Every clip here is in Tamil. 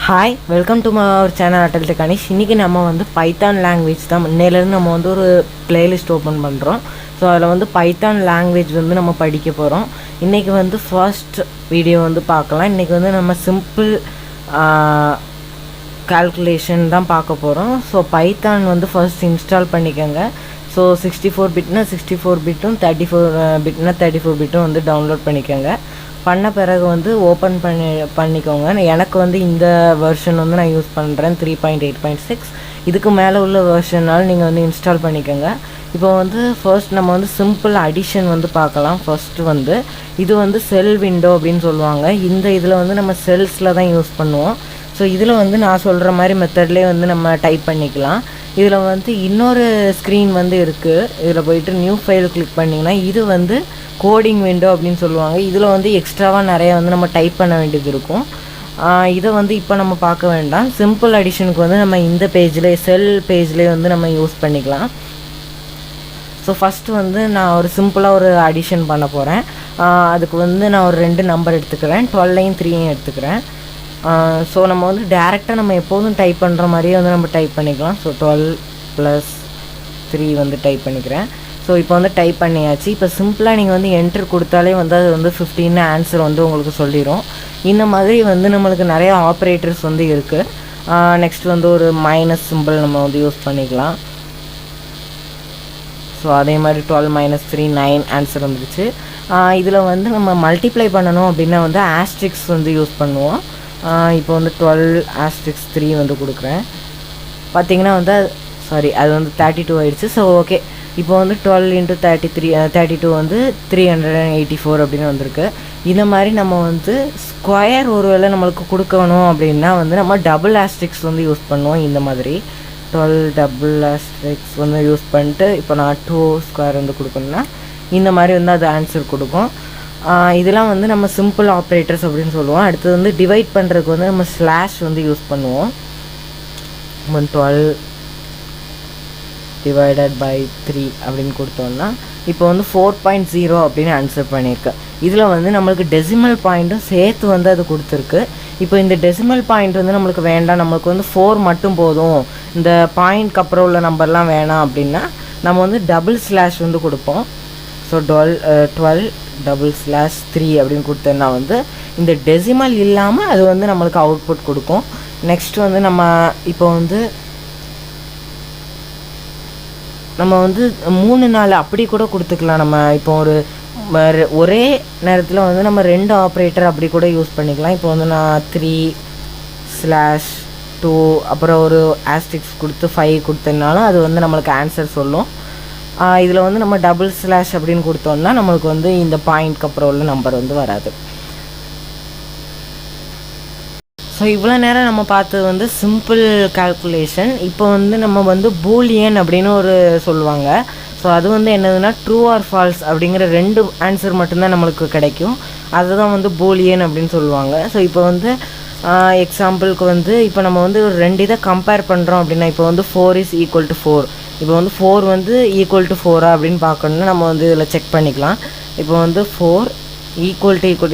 Hi, welcome to our channel Atal tech Ganesh. இன்றைக்கி நம்ம வந்து பைத்தான் லாங்குவேஜ் தான் முன்னையிலேருந்து நம்ம வந்து ஒரு பிளேலிஸ்ட் ஓப்பன் பண்ணுறோம். ஸோ அதில் வந்து பைத்தான் லாங்குவேஜ் வந்து நம்ம படிக்க போகிறோம். இன்றைக்கி வந்து ஃபர்ஸ்ட் வீடியோ வந்து பார்க்கலாம். இன்றைக்கி வந்து நம்ம சிம்பிள் கால்குலேஷன் தான் பார்க்க போகிறோம். ஸோ பைத்தான் வந்து ஃபர்ஸ்ட் இன்ஸ்டால் பண்ணிக்கோங்க. ஸோ 64 பிட்னா 64 பிட்டும் 34 பிட்னா 34 பிட்டும் வந்து டவுன்லோட் பண்ணிக்கோங்க. பண்ண பிறகு வந்து ஓப்பன் பண்ணிக்கோங்க. எனக்கு வந்து இந்த வெர்ஷன் வந்து நான் யூஸ் பண்ணுறேன் 3.8.6. இதுக்கு மேலே உள்ள வெர்ஷனால் நீங்கள் வந்து இன்ஸ்டால் பண்ணிக்கோங்க. இப்போ வந்து ஃபர்ஸ்ட் நம்ம வந்து சிம்பிள் அடிஷன் வந்து பார்க்கலாம். ஃபர்ஸ்ட்டு வந்து இது வந்து செல் விண்டோ அப்படின்னு சொல்லுவாங்க. இந்த இதில் வந்து நம்ம செல்ஸில் தான் யூஸ் பண்ணுவோம். ஸோ இதில் வந்து நான் சொல்கிற மாதிரி மெத்தட்லேயே வந்து நம்ம டைப் பண்ணிக்கலாம். இதில் வந்து இன்னொரு ஸ்க்ரீன் வந்து இருக்குது. இதில் போயிட்டு நியூ ஃபைல் கிளிக் பண்ணிங்கன்னா இது வந்து கோடிங் விண்டோ அப்படின்னு சொல்லுவாங்க. இதில் வந்து எக்ஸ்ட்ராவாக நிறைய வந்து நம்ம டைப் பண்ண வேண்டியது இருக்கும். இதை வந்து இப்போ நம்ம பார்க்க வேண்டாம். சிம்பிள் அடிஷனுக்கு வந்து நம்ம இந்த பேஜ்லேயே செல் பேஜ்லேயே வந்து நம்ம யூஸ் பண்ணிக்கலாம். ஸோ ஃபஸ்ட்டு வந்து நான் ஒரு சிம்பிளாக ஒரு அடிஷன் பண்ண போகிறேன். அதுக்கு வந்து நான் ஒரு 2 நம்பர் எடுத்துக்கிறேன். 12ஐயும் 3ஐயும் எடுத்துக்கிறேன். ஸோ நம்ம வந்து டேரெக்டாக நம்ம எப்போதும் டைப் பண்ணுற மாதிரியே வந்து நம்ம டைப் பண்ணிக்கலாம். ஸோ 12 + 3 வந்து டைப் பண்ணிக்கிறேன். ஸோ இப்போ வந்து டைப் பண்ணியாச்சு. இப்போ சிம்பிளாக நீங்கள் வந்து என்ட்ரு கொடுத்தாலே வந்து அது வந்து 15 ஆன்சர் வந்து உங்களுக்கு சொல்லிடும். இந்த மாதிரி வந்து நம்மளுக்கு நிறைய ஆப்ரேட்டர்ஸ் வந்து இருக்குது. நெக்ஸ்ட் வந்து ஒரு மைனஸ் சிம்பிள் நம்ம வந்து யூஸ் பண்ணிக்கலாம். ஸோ அதே மாதிரி 12 - 3 9 ஆன்சர் வந்துடுச்சு. இதில் வந்து நம்ம மல்டிப்ளை பண்ணணும் அப்படின்னா வந்து ஆஸ்ட்ரிக்ஸ் வந்து யூஸ் பண்ணுவோம். இப்போ வந்து 12 * 3 வந்து கொடுக்குறேன். பார்த்திங்கன்னா வந்து அது வந்து 32 ஆயிடுச்சு. ஸோ ஓகே, இப்போ வந்து 12 × 32 வந்து 384 அப்படின்னு வந்திருக்கு. இந்த மாதிரி நம்ம வந்து ஸ்கொயர் ஒரு வேளை நம்மளுக்கு கொடுக்கணும் அப்படின்னா வந்து நம்ம டபுள் ஆஸ்ட்ரிக்ஸ் வந்து யூஸ் பண்ணுவோம். இந்த மாதிரி 12 டபுள் ஆஸ்ட்ரிக்ஸ் வந்து யூஸ் பண்ணிட்டு இப்போ நான் 2 ஸ்கொயர் வந்து கொடுக்கணுன்னா இந்த மாதிரி வந்து அது ஆன்சர் கொடுக்கும். இதெல்லாம் வந்து நம்ம சிம்பிள் ஆப்ரேட்டர்ஸ் அப்படின்னு சொல்லுவோம். அடுத்தது வந்து டிவைட் பண்ணுறதுக்கு வந்து நம்ம ஸ்லாஷ் வந்து யூஸ் பண்ணுவோம். 12 ÷ 3 அப்படின்னு கொடுத்தோம்னா இப்போ வந்து 4.0 அப்படின்னு ஆன்சர் பண்ணியிருக்கு. இதில் வந்து நம்மளுக்கு டெசிமல் பாயிண்ட்டும் சேர்த்து வந்து அது கொடுத்துருக்கு. இப்போ இந்த டெசிமல் பாயிண்ட் வந்து நம்மளுக்கு வேண்டாம், நம்மளுக்கு வந்து 4 மட்டும் போதும், இந்த பாயிண்ட்க்கு அப்புறம் உள்ள நம்பர்லாம் வேணாம் அப்படின்னா நம்ம வந்து டபுள் ஸ்லாஷ் வந்து கொடுப்போம். ஸோ 12 /3 அப்படின்னு கொடுத்தோன்னா வந்து இந்த டெசிமல் இல்லாமல் அது வந்து நம்மளுக்கு அவுட்புட் கொடுக்கும். நெக்ஸ்ட் வந்து நம்ம இப்போ வந்து 3 4 அப்படி கூட கொடுத்துக்கலாம். நம்ம இப்போ ஒரே நேரத்தில் வந்து நம்ம 2 ஆப்ரேட்டர் அப்படி கூட யூஸ் பண்ணிக்கலாம். இப்போ வந்து நான் 3/2 அப்புறம் ஒரு ஆஸ்ட்ரிக்ஸ் கொடுத்து 5 கொடுத்தனாலும் அது வந்து நம்மளுக்கு ஆன்சர் சொல்லும். இதில் வந்து நம்ம டபுள் ஸ்லாஷ் அப்படின்னு கொடுத்தோம்னா நம்மளுக்கு வந்து இந்த பாயிண்ட்க்கு அப்புறம் உள்ள நம்பர் வந்து வராது. ஸோ இவ்வளோ நேரம் நம்ம பார்த்தது வந்து சிம்பிள் கால்குலேஷன். இப்போ வந்து நம்ம வந்து பூலியன் அப்படின்னு ஒரு சொல்லுவாங்க. ஸோ அது வந்து என்னதுன்னா ட்ரூ ஆர் ஃபால்ஸ் அப்படிங்கிற 2 ஆன்சர் மட்டும்தான் நம்மளுக்கு கிடைக்கும். அதுதான் வந்து பூலியன் அப்படின்னு சொல்லுவாங்க. ஸோ இப்போ வந்து எக்ஸாம்பிளுக்கு வந்து இப்போ நம்ம வந்து ஒரு 2 இதை கம்பேர் பண்ணுறோம் அப்படின்னா இப்போ வந்து 4 = 4. இப்போ வந்து 4 வந்து = 4 அப்படின்னு பார்க்கணுன்னா நம்ம வந்து இதில் செக் பண்ணிக்கலாம். இப்போ வந்து 4 =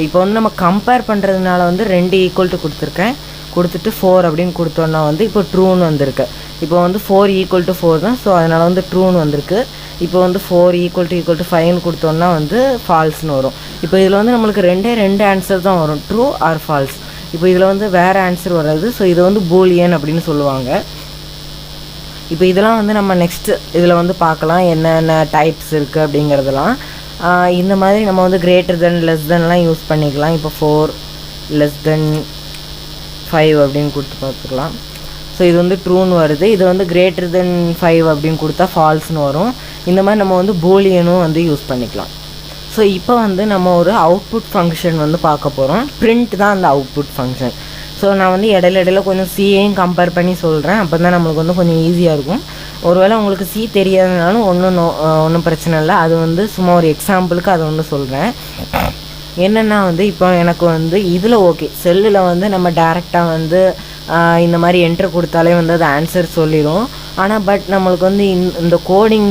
இப்போ வந்து நம்ம கம்பேர் பண்ணுறதுனால வந்து 2 ஈக்குவல் டு கொடுத்துருக்கேன். கொடுத்துட்டு 4 அப்படின்னு கொடுத்தோன்னா வந்து இப்போ ட்ரூன்னு வந்திருக்கு. இப்போ வந்து 4 = 4 தான். ஸோ அதனால் வந்து ட்ரூன்னு வந்திருக்கு. இப்போ வந்து 4 = 5ன்னு கொடுத்தோன்னா வந்து ஃபால்ஸ்னு வரும். இப்போ இதில் வந்து நம்மளுக்கு 2 ஆன்சர் தான் வரும், ட்ரூ ஆர் ஃபால்ஸ். இப்போ இதில் வந்து வேறு ஆன்சர் வராது. ஸோ இதை வந்து பூலியன் அப்படின்னு சொல்லுவாங்க. இப்போ இதெல்லாம் வந்து நம்ம நெக்ஸ்ட்டு இதில் வந்து பார்க்கலாம் என்னென்ன டைப்ஸ் இருக்குது அப்படிங்கிறதெல்லாம். இந்த மாதிரி நம்ம வந்து greater than less thanலாம் யூஸ் பண்ணிக்கலாம். இப்போ 4 < 5 அப்படின்னு கொடுத்து பார்த்துக்கலாம். ஸோ இது வந்து ட்ரூன்னு வருது. இது வந்து greater than 5 அப்படின்னு கொடுத்தா ஃபால்ஸ்னு வரும். இந்த மாதிரி நம்ம வந்து பூலியனும் வந்து யூஸ் பண்ணிக்கலாம். ஸோ இப்போ வந்து நம்ம ஒரு அவுட்புட் ஃபங்க்ஷன் வந்து பார்க்க போகிறோம். பிரிண்ட் தான் அந்த அவுட்புட் ஃபங்க்ஷன். ஸோ நான் வந்து இடையில கொஞ்சம் சிஏயும் கம்பேர் பண்ணி சொல்கிறேன். அப்போ தான் நம்மளுக்கு வந்து கொஞ்சம் ஈஸியாக இருக்கும். ஒருவேளை உங்களுக்கு சி தெரியாதனாலும் ஒன்றும் பிரச்சனை இல்லை. அது வந்து சும்மா ஒரு எக்ஸாம்பிளுக்கு அதை வந்து சொல்கிறேன். என்னென்னா வந்து இப்போ எனக்கு வந்து இதில் ஓகே, செல்லில் வந்து நம்ம டேரெக்டாக வந்து இந்த மாதிரி என்ட்ரு கொடுத்தாலே வந்து அது ஆன்சர் சொல்லிடும். ஆனால் பட் நம்மளுக்கு வந்து இந்த கோடிங்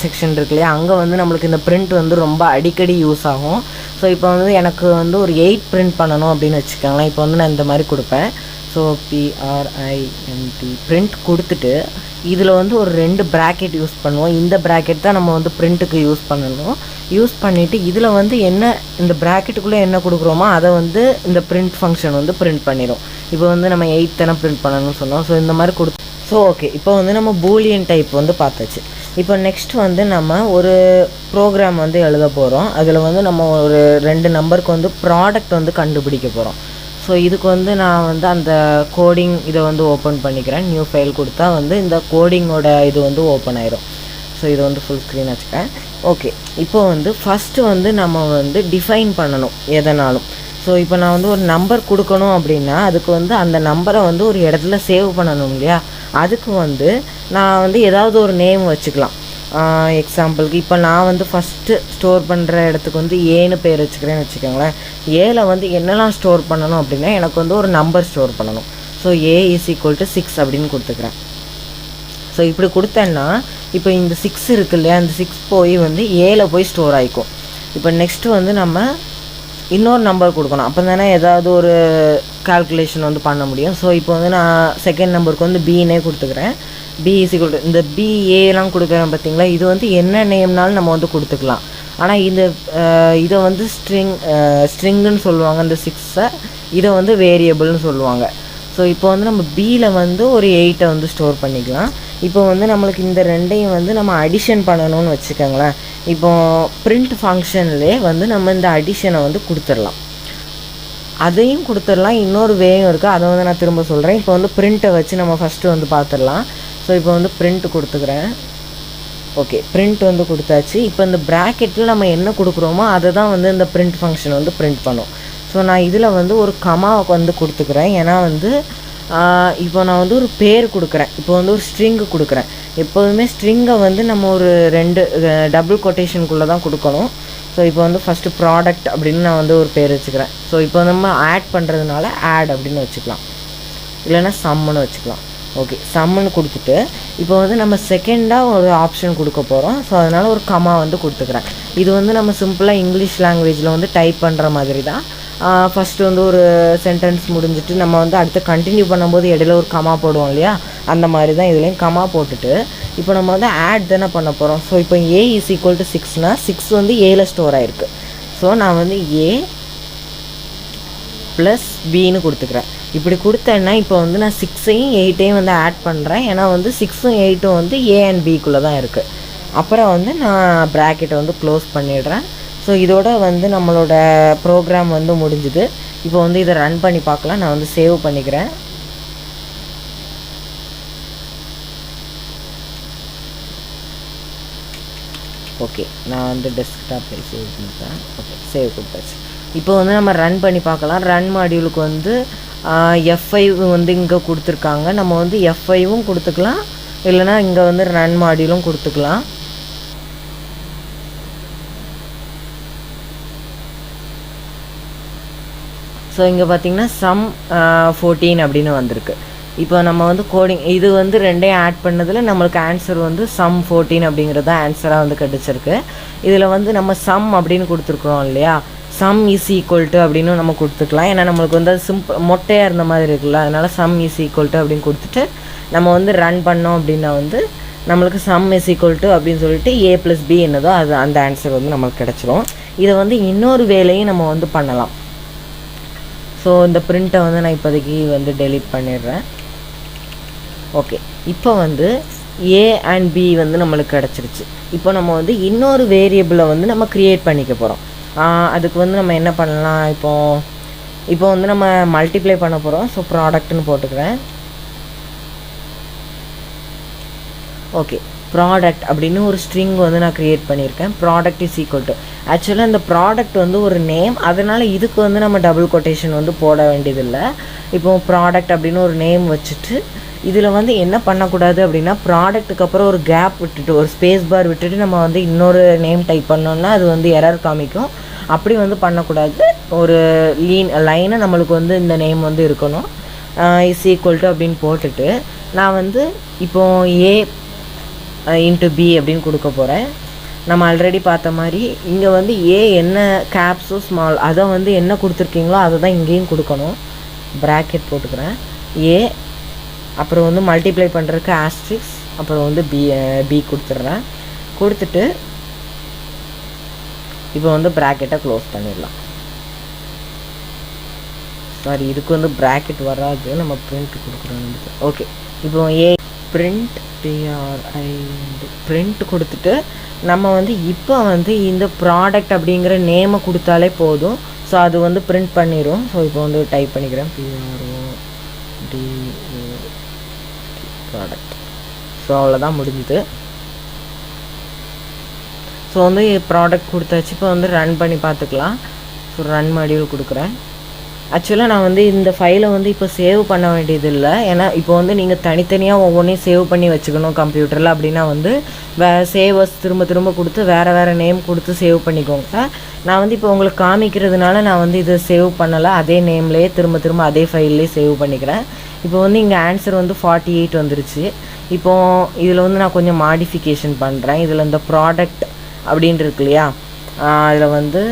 செக்ஷன் இருக்கு இல்லையா, அங்கே வந்து நம்மளுக்கு இந்த பிரிண்ட் வந்து ரொம்ப அடிக்கடி யூஸ் ஆகும். ஸோ இப்போ வந்து எனக்கு வந்து ஒரு 8 பிரிண்ட் பண்ணணும் அப்படின்னு வச்சுக்கோங்களேன். இப்போ வந்து நான் இந்த மாதிரி கொடுப்பேன். ஸோ PRINT பிரிண்ட் கொடுத்துட்டு இதில் வந்து ஒரு 2 ப்ராக்கெட் யூஸ் பண்ணுவோம். இந்த ப்ராக்கெட் தான் நம்ம வந்து பிரிண்ட்டுக்கு யூஸ் பண்ணணும். யூஸ் பண்ணிவிட்டு இதில் வந்து என்ன இந்த ப்ராக்கெட்டுக்குள்ளே என்ன கொடுக்குறோமோ அதை வந்து இந்த பிரிண்ட் ஃபங்க்ஷன் வந்து பிரிண்ட் பண்ணிடும். இப்போ வந்து நம்ம 8 தானே பிரிண்ட் பண்ணணும்னு சொன்னோம். ஸோ இந்த மாதிரி ஸோ ஓகே, இப்போ வந்து நம்ம பூலியன் டைப் வந்து பார்த்தாச்சு. இப்போ நெக்ஸ்ட் வந்து நம்ம ஒரு ப்ரோக்ராம் வந்து எழுத போகிறோம். அதில் வந்து நம்ம ஒரு 2 நம்பருக்கு வந்து ப்ராடக்ட் வந்து கண்டுபிடிக்க போகிறோம். ஸோ இதுக்கு வந்து நான் வந்து அந்த கோடிங் இதை வந்து ஓப்பன் பண்ணிக்கிறேன். நியூ ஃபைல் கொடுத்தா வந்து இந்த கோடிங்கோட இது வந்து ஓப்பன் ஆயிரும். ஸோ இதை வந்து ஃபுல் ஸ்க்ரீன் வச்சுக்கேன். ஓகே, இப்போ வந்து ஃபஸ்ட்டு வந்து நம்ம வந்து டிஃபைன் பண்ணணும் எதனாலும். ஸோ இப்போ நான் வந்து ஒரு நம்பர் கொடுக்கணும் அப்படின்னா அதுக்கு வந்து அந்த நம்பரை வந்து ஒரு இடத்துல சேவ் பண்ணணும் இல்லையா. அதுக்கு வந்து நான் வந்து ஏதாவது ஒரு நேம் வச்சுக்கலாம். எக்ஸாம்பிளுக்கு இப்போ நான் வந்து ஃபஸ்ட்டு ஸ்டோர் பண்ணுற இடத்துக்கு வந்து ஏன்னு பேர் வச்சுக்கிறேன்னு வச்சுக்கோங்களேன். ஏல வந்து என்னெல்லாம் ஸ்டோர் பண்ணணும் அப்படின்னா எனக்கு வந்து ஒரு நம்பர் ஸ்டோர் பண்ணணும். ஸோ A = 6 அப்படின்னு கொடுத்துக்கிறேன். ஸோ இப்படி கொடுத்தேன்னா இப்போ இந்த 6 இருக்கு இல்லையா, அந்த 6 போய் வந்து ஏல போய் ஸ்டோர் ஆகிக்கும். இப்போ நெக்ஸ்ட்டு வந்து நம்ம இன்னொரு நம்பர் கொடுக்கணும். அப்போ தானே ஏதாவது ஒரு கால்குலேஷன் வந்து பண்ண முடியும். ஸோ இப்போ வந்து நான் செகண்ட் நம்பருக்கு வந்து பின்னே கொடுத்துக்கிறேன். B = இந்த BAலாம் கொடுக்குறேன் பார்த்தீங்களா, இது வந்து என்ன நேம்னாலும் நம்ம வந்து கொடுத்துக்கலாம். ஆனால் இதை வந்து ஸ்ட்ரிங்குன்னு சொல்லுவாங்க. இந்த 6 இதை வந்து வேரியபிள்னு சொல்லுவாங்க. ஸோ இப்போ வந்து நம்ம Bயில் வந்து ஒரு 8 வந்து ஸ்டோர் பண்ணிக்கலாம். இப்போ வந்து நம்மளுக்கு இந்த 2ஐயும் வந்து நம்ம அடிஷன் பண்ணணும்னு வச்சுக்கோங்களேன். இப்போ பிரிண்ட் ஃபங்க்ஷன்லேயே வந்து நம்ம இந்த அடிஷனை வந்து கொடுத்துடலாம். அதையும் கொடுத்துடலாம், இன்னொரு வேயும் இருக்குது, அதை வந்து நான் திரும்ப சொல்கிறேன். இப்போ வந்து பிரிண்ட்டை வச்சு நம்ம ஃபஸ்ட்டு வந்து பார்த்துடலாம். ஸோ இப்போ வந்து பிரிண்ட் கொடுத்துக்கிறேன். ஓகே, பிரிண்ட் வந்து கொடுத்தாச்சு. இப்போ இந்த ப்ராக்கெட்டில் நம்ம என்ன கொடுக்குறோமோ அதை தான் வந்து இந்த பிரிண்ட் ஃபங்க்ஷன் வந்து பிரிண்ட் பண்ணும். ஸோ நான் இதில் வந்து ஒரு கமா வந்து கொடுத்துக்கிறேன். ஏன்னா வந்து இப்போ நான் வந்து ஒரு பேர் கொடுக்குறேன். இப்போ வந்து ஒரு ஸ்ட்ரிங்கு கொடுக்குறேன். எப்போதுமே ஸ்ட்ரிங்கை வந்து நம்ம ஒரு 2 டபுள் கொட்டேஷனுக்குள்ளே தான் கொடுக்கணும். ஸோ இப்போ வந்து ஃபஸ்ட்டு ப்ராடக்ட் அப்படின்னு நான் வந்து ஒரு பேர் வச்சுக்கிறேன். ஸோ இப்போ நம்ம ஆட் பண்ணுறதுனால ஆட் அப்படின்னு வச்சுக்கலாம், இல்லைன்னா சம்முன்னு வச்சுக்கலாம். ஓகே, சம்முன்னு கொடுத்துட்டு இப்போ வந்து நம்ம செகண்டாக ஒரு ஆப்ஷன் கொடுக்க போகிறோம். ஸோ அதனால் ஒரு கமா வந்து கொடுத்துக்கிறேன். இது வந்து நம்ம சிம்பிளாக இங்கிலீஷ் லாங்குவேஜில் வந்து டைப் பண்ணுற மாதிரி தான். ஃபஸ்ட்டு வந்து ஒரு சென்டென்ஸ் முடிஞ்சிட்டு நம்ம வந்து அடுத்து கண்டினியூ பண்ணும்போது இடையில ஒரு கமா போடுவோம் இல்லையா, அந்த மாதிரி தான் இதுலேயும் கமா போட்டுட்டு இப்போ நம்ம வந்து ஆட் தானே பண்ண போகிறோம். ஸோ இப்போ A = 6னா 6 வந்து ஏல ஸ்டோர் ஆகிருக்கு. ஸோ நான் வந்து A + Bன்னு கொடுத்துக்கிறேன். இப்படி கொடுத்தேன்னா இப்போ வந்து நான் 6ஐயும் 8ஐயும் வந்து ஆட் பண்ணுறேன். ஏன்னா வந்து 6ம் 8ம் வந்து A and Bக்குள்ளே தான் இருக்குது. அப்புறம் வந்து நான் ப்ராக்கெட்டை வந்து க்ளோஸ் பண்ணிடுறேன். ஸோ இதோட வந்து நம்மளோட ப்ரோக்ராம் வந்து முடிஞ்சுது. இப்போ வந்து இதை ரன் பண்ணி பார்க்கலாம். நான் வந்து சேவ் பண்ணிக்கிறேன். ஓகே, நான் வந்து டெஸ்க்டாப்பில் சேவ் பண்ணிட்டேன். ஓகே, சேவ் கொடுத்தாச்சு. இப்போ வந்து நம்ம ரன் பண்ணி பார்க்கலாம். ரன் மாடியூலுக்கு வந்து F5 வந்து இங்கே கொடுத்துருக்காங்க. நம்ம வந்து F5வும் கொடுத்துக்கலாம், இல்லைனா இங்கே வந்து ரன் மாடியூலும் கொடுத்துக்கலாம். ஸோ இங்கே பார்த்தீங்கன்னா சம் 14 அப்படின்னு வந்திருக்கு. இப்போ நம்ம வந்து கோடிங் இது வந்து 2ஐயும் ஆட் பண்ணதில் நம்மளுக்கு ஆன்சர் வந்து சம் 14 அப்படிங்கிறது தான் ஆன்சராக வந்து கிடச்சிருக்கு. இதில் வந்து நம்ம சம் அப்படின்னு கொடுத்துருக்குறோம் இல்லையா, சம் = அப்படின்னு நம்ம கொடுத்துக்கலாம். ஏன்னா நம்மளுக்கு வந்து அது மொட்டையாக இருந்த மாதிரி இருக்குல்ல, அதனால் சம் = அப்படின்னு கொடுத்துட்டு நம்ம வந்து ரன் பண்ணோம் அப்படின்னா வந்து நம்மளுக்கு சம் = அப்படின்னு சொல்லிட்டு A + B என்னதோ அது அந்த ஆன்சர் வந்து நம்மளுக்கு கிடச்சிரும். இதை வந்து இன்னொரு வேலையும் நம்ம வந்து பண்ணலாம். ஸோ இந்த பிரிண்ட்டை வந்து நான் இப்போதைக்கு வந்து டெலீட் பண்ணிடுறேன். ஓகே, இப்போ வந்து A and B வந்து நம்மளுக்கு கிடச்சிருச்சு. இப்போ நம்ம வந்து இன்னொரு வேரியபிளை வந்து நம்ம க்ரியேட் பண்ணிக்க போகிறோம். அதுக்கு வந்து நம்ம என்ன பண்ணலாம், இப்போ வந்து நம்ம மல்டிப்ளை பண்ண போகிறோம். ஸோ ப்ராடக்ட்னு போட்டுக்கிறேன். ஓகே, ப்ராடக்ட் அப்படின்னு ஒரு ஸ்ட்ரிங் வந்து நான் க்ரியேட் பண்ணியிருக்கேன். ப்ராடக்ட் = ஆக்சுவலாக இந்த ப்ராடக்ட் வந்து ஒரு நேம், அதனால் இதுக்கு வந்து நம்ம டபுள் கொட்டேஷன் வந்து போட வேண்டியதில்லை. இப்போ ப்ராடக்ட் அப்படின்னு ஒரு நேம் வச்சுட்டு இதில் வந்து என்ன பண்ணக்கூடாது அப்படின்னா ப்ராடக்ட்டுக்கு அப்புறம் ஒரு கேப் விட்டுட்டு ஒரு ஸ்பேஸ் பார் விட்டுட்டு நம்ம வந்து இன்னொரு நேம் டைப் பண்ணோன்னா அது வந்து எரர் காமிக்கும். அப்படி வந்து பண்ணக்கூடாது. ஒரு லைனை நம்மளுக்கு வந்து இந்த நேம் வந்து இருக்கணும். = அப்படின்னு போட்டுட்டு நான் வந்து இப்போது ஏ இன்ட்டு பி அப்படின்னு கொடுக்க போகிறேன். நம்ம ஆல்ரெடி பார்த்த மாதிரி இங்கே வந்து ஏ என்ன கேப்ஸோ ஸ்மால் அதை வந்து என்ன கொடுத்துருக்கீங்களோ அதை தான் இங்கேயும் கொடுக்கணும். ப்ராக்கெட் போட்டுக்கிறேன். ஏ அப்புறம் வந்து மல்டிப்ளை பண்ணுறதுக்கு ஆஸ்ட்ரிக்ஸ் அப்புறம் வந்து பி கொடுத்துட்றேன். கொடுத்துட்டு இப்போ வந்து ப்ராக்கெட்டை க்ளோஸ் பண்ணிடலாம். சாரி, இதுக்கு வந்து ப்ராக்கெட் வராது, நம்ம பிரிண்ட் கொடுக்குறோம். ஓகே, இப்போ ஏ பிரிண்ட் பிரிண்ட் கொடுத்துட்டு நம்ம வந்து இப்போ வந்து இந்த ப்ராடக்ட் அப்படிங்கிற நேமை கொடுத்தாலே போதும். ஸோ அது வந்து பிரிண்ட் பண்ணிடும். ஸோ இப்போ வந்து டைப் பண்ணிக்கிறேன் PROD ப்ராடக்ட். ஸோ அவ்வளோதான் முடிஞ்சுது. ஸோ வந்து ப்ராடக்ட் கொடுத்தாச்சு. இப்போ வந்து ரன் பண்ணி பார்த்துக்கலாம். ஸோ ரன் மாடியூல் கொடுக்குறேன். ஆக்சுவலாக நான் வந்து இந்த ஃபைலை வந்து இப்போ சேவ் பண்ண வேண்டியது இல்லை. ஏன்னா இப்போ வந்து நீங்கள் தனித்தனியாக ஒவ்வொன்றையும் சேவ் பண்ணி வச்சுக்கணும் கம்ப்யூட்டரில் அப்படின்னா வந்து சேவர்ஸ் திரும்ப திரும்ப கொடுத்து வேறு நேம் கொடுத்து சேவ் பண்ணிக்கோங்க. நான் வந்து இப்போ உங்களுக்கு காமிக்கிறதுனால நான் வந்து இதை சேவ் பண்ணலை, அதே நேம்லேயே திரும்ப அதே ஃபைல்லே சேவ் பண்ணிக்கிறேன். இப்போ வந்து இங்கே ஆன்சர் வந்து 48 வந்துருச்சு. இப்போது இதில் வந்து நான் கொஞ்சம் மாடிஃபிகேஷன் பண்ணுறேன். இதில் இந்த ப்ராடக்ட் அப்படின்ட்டு இருக்கு இல்லையா, அதில் வந்து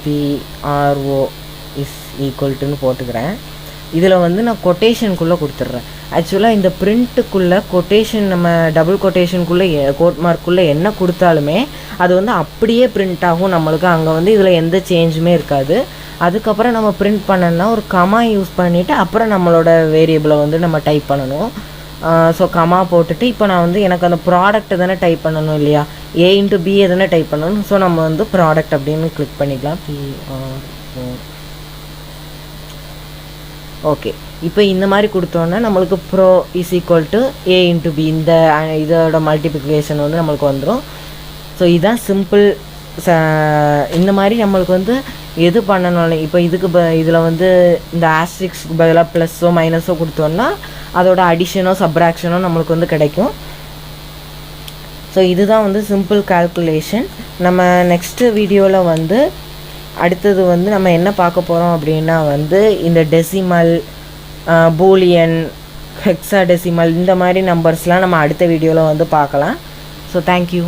PRO இஸ் ஈக்குவல்ட்டுன்னு போட்டுக்கிறேன். இதில் வந்து நான் கொட்டேஷனுக்குள்ளே கொடுத்துட்றேன். ஆக்சுவலாக இந்த பிரிண்ட்டுக்குள்ளே கொட்டேஷன் நம்ம டபுள் கொட்டேஷனுக்குள்ளே கோட் மார்க்குள்ளே என்ன கொடுத்தாலுமே அது வந்து அப்படியே பிரிண்ட் ஆகும் நம்மளுக்கு. அங்கே வந்து இதில் எந்த சேஞ்சுமே இருக்காது. அதுக்கப்புறம் நம்ம பிரிண்ட் பண்ணோன்னா ஒரு கமா யூஸ் பண்ணிவிட்டு அப்புறம் நம்மளோட வேரியபிளை வந்து நம்ம டைப் பண்ணணும். ஸோ கமா போட்டுட்டு இப்போ நான் வந்து எனக்கு அந்த ப்ராடக்ட்டை தானே டைப் பண்ணணும் இல்லையா, A இன்ட்டு B தானே டைப் பண்ணணும். ஸோ நம்ம வந்து ப்ராடக்ட் அப்படின்னு கிளிக் பண்ணிக்கலாம். ஓகே, இப்போ இந்த மாதிரி கொடுத்தோன்னா நம்மளுக்கு bro is equal to A into B இந்த இதோட மல்டிப்ளிகேஷன் வந்து நம்மளுக்கு வந்துடும். ஸோ இதுதான் சிம்பிள். இந்த மாதிரி நம்மளுக்கு வந்து எது பண்ணணும் இப்போ இதுக்கு இதில் வந்து இந்த ஆஸ்ட்ரிக்ஸ்க்கு பதிலாக ப்ளஸ்ஸோ மைனஸோ கொடுத்தோன்னா அதோட அடிஷனோ சப்ராக்ஷனோ நம்மளுக்கு வந்து கிடைக்கும். ஸோ இதுதான் வந்து சிம்பிள் கால்குலேஷன். நம்ம நெக்ஸ்ட்டு வீடியோவில் வந்து அடுத்தது வந்து நம்ம என்ன பார்க்க போகிறோம் அப்படின்னா வந்து இந்த டெசிமல், பூலியன், ஹெக்ஸாடெசிமல் இந்த மாதிரி நம்பர்ஸ்லாம் நம்ம அடுத்த வீடியோவில் வந்து பார்க்கலாம். So thank you.